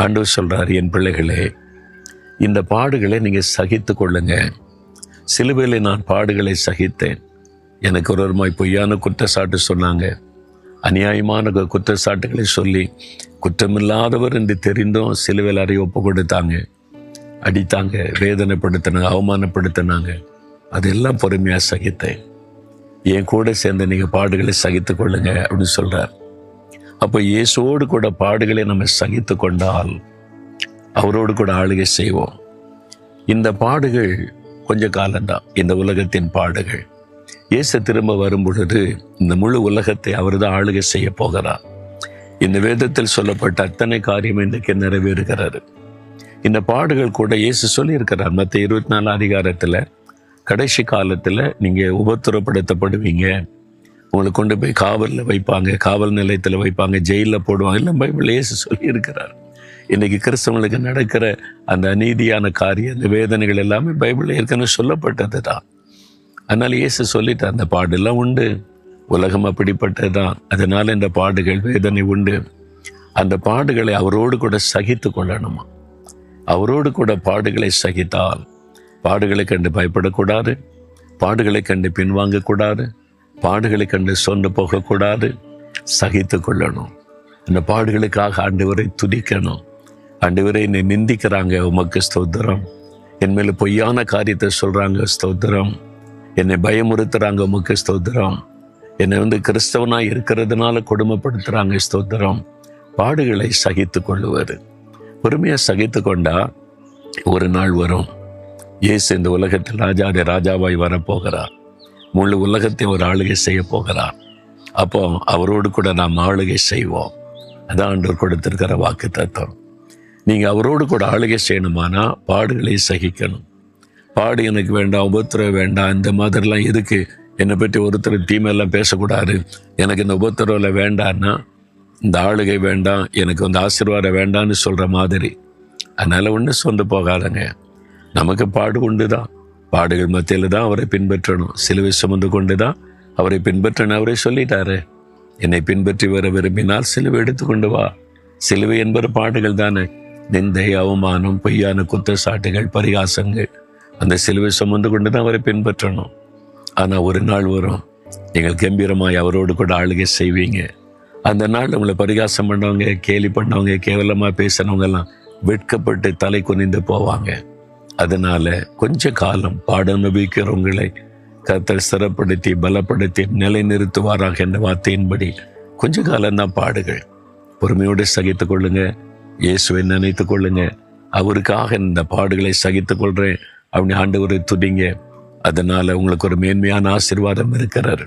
ஆண்டவர் சொல்றார், என் பிள்ளைகளே, இந்த பாடுகளை நீங்க சகித்து கொள்ளுங்க. சிலுவையிலே நான் பாடுகளை சகித்தேன். எனக்கு ஒருவருமாய் பொய்யான குற்றச்சாட்டு சொன்னாங்க. அநியாயமான குற்றச்சாட்டுகளை சொல்லி குற்றமில்லாதவர் என்று தெரிந்தும் சிலுவையில் அறைய ஒப்பு கொடுத்தாங்க, அடித்தாங்க, வேதனைப்படுத்தினாங்க, அவமானப்படுத்தினாங்க. அதெல்லாம் பொறுமையா சகித்தேன். என் கூட சேர்ந்து நீங்க பாடுகளை சகித்து கொள்ளுங்க அப்படின்னு சொல்றார். அப்போ இயேசுவோடு கூட பாடுகளை நம்ம சகித்து கொண்டால் அவரோடு கூட ஆளுகை செய்வோம். இந்த பாடுகள் கொஞ்ச காலம்தான், இந்த உலகத்தின் பாடுகள். இயேசு திரும்ப வரும் பொழுது இந்த முழு உலகத்தை அவர் தான் ஆளுகை செய்ய போகிறார். இந்த வேதத்தில் சொல்லப்பட்ட அத்தனை காரியம் இன்றைக்கு நிறைவேறுகிறாரு. இந்த பாடுகள் கூட இயேசு சொல்லி இருக்கிறார். மத்திய 24 அதிகாரத்துல, கடைசி காலத்துல நீங்க உபத்திரப்படுத்தப்படுவீங்க, உங்களை கொண்டு போய் காவலில் வைப்பாங்க, காவல் நிலையத்தில் வைப்பாங்க, ஜெயிலில் போடுவாங்க, எல்லாம் பைபிள் இயேசு சொல்லி இருக்கிறார். இன்னைக்கு கிறிஸ்தவங்களுக்கு நடக்கிற அந்த அநீதியான காரியம், அந்த வேதனைகள் எல்லாமே பைபிள் ஏற்கனவே சொல்லப்பட்டது தான். அதனால இயேசு சொல்லிட்டு, அந்த பாடெல்லாம் உண்டு, உலகம் அப்படிப்பட்டதுதான், அதனால இந்த பாடுகள் வேதனை உண்டு. அந்த பாடுகளை அவரோடு கூட சகித்து கொள்ளணுமா. அவரோடு கூட பாடுகளை சகித்தால் பாடுகளை கண்டு பயப்படக்கூடாது, பாடுகளை கண்டு பின்வாங்கக்கூடாது, பாடுகளை கண்டு சொந்து போகக்கூடாது, சகித்து கொள்ளணும். அந்த பாடுகளுக்காக ஆண்டவரை துதிக்கணும். ஆண்டவரை என்னை நிந்திக்கிறாங்க, உமக்கு ஸ்தோத்திரம். என் மேல பொய்யான காரியத்தை சொல்றாங்க, ஸ்தோத்திரம். என்னை பயமுறுத்துறாங்க, உமக்கு ஸ்தோத்திரம். என்னை கிறிஸ்தவனா இருக்கிறதுனால கொடுமைப்படுத்துறாங்க, ஸ்தோத்திரம். பாடுகளை சகித்து கொள்ளுவது, பொறுமையா சகித்து கொண்டா ஒரு நாள் வரும், இயேசு இந்த உலகத்தில் ராஜாவாய் வரப்போகிறார். முழு உலகத்தை ஒரு ஆளுகை செய்ய போகிறார். அப்போ அவரோடு கூட நாம் ஆளுகை செய்வோம். அதான் ஆண்டவர் கொடுத்திருக்கிற வாக்கு தத்துவம். நீங்க அவரோடு கூட ஆளுகை செய்யணுமானா பாடுகளை சகிக்கணும். பாடு எனக்கு வேண்டாம், உபத்திரவம் வேண்டாம், இந்த மாதிரிலாம் எதுக்கு, என்னை பற்றி ஒருத்தர் தீமையெல்லாம் பேசக்கூடாது, எனக்கு இந்த உபத்திரவில் வேண்டான்னா, இந்த ஆளுகை வேண்டாம், எனக்கு ஆசீர்வாதம் வேண்டான்னு சொல்ற மாதிரி. அதனால ஒன்றும் சொந்து போகாதங்க. நமக்கு பாடு உண்டு தான். பாடுகள் மத்தியில் தான் அவரை பின்பற்றணும். சிலுவை சுமந்து கொண்டு தான் அவரை பின்பற்றணும். அவரே சொல்லிட்டாரு, என்னை பின்பற்றி வர விரும்பினால் சிலுவை எடுத்துக்கொண்டு வா. சிலுவை என்பது பாடுகள் தானே. நிந்தை, அவமானம், பொய்யான குற்றச்சாட்டுகள், பரிகாசங்கள், அந்த சிலுவை சுமந்து கொண்டு தான் அவரை பின்பற்றணும். ஆனா ஒரு நாள் வரும், நீங்கள் கம்பீரமாய் அவரோடு கூட ஆளுகை செய்வீங்க. அந்த நாள் உங்களை பரிகாசம் பண்ணவங்க, கேலி பண்ணவங்க, கேவலமா பேசினவங்க எல்லாம் வெட்கப்பட்டு தலை குனிந்து போவாங்க. அதனால கொஞ்ச காலம் பாட அனுபவிக்கிறவங்களை கர்த்தர் சிறப்படுத்தி பலப்படுத்தி நிலைநிறுத்துவாராக என்ற வார்த்தையின்படி கொஞ்ச காலம்தான் பாடுகள். பொறுமையோடு சகித்து கொள்ளுங்க. இயேசுவை நினைத்து கொள்ளுங்க. அவருக்காக இந்த பாடுகளை சகித்து கொள்றேன் அப்படி ஆண்டவரை துதிங்க. அதனால உங்களுக்கு ஒரு மேன்மையான ஆசீர்வாதம் இருக்கிறார்.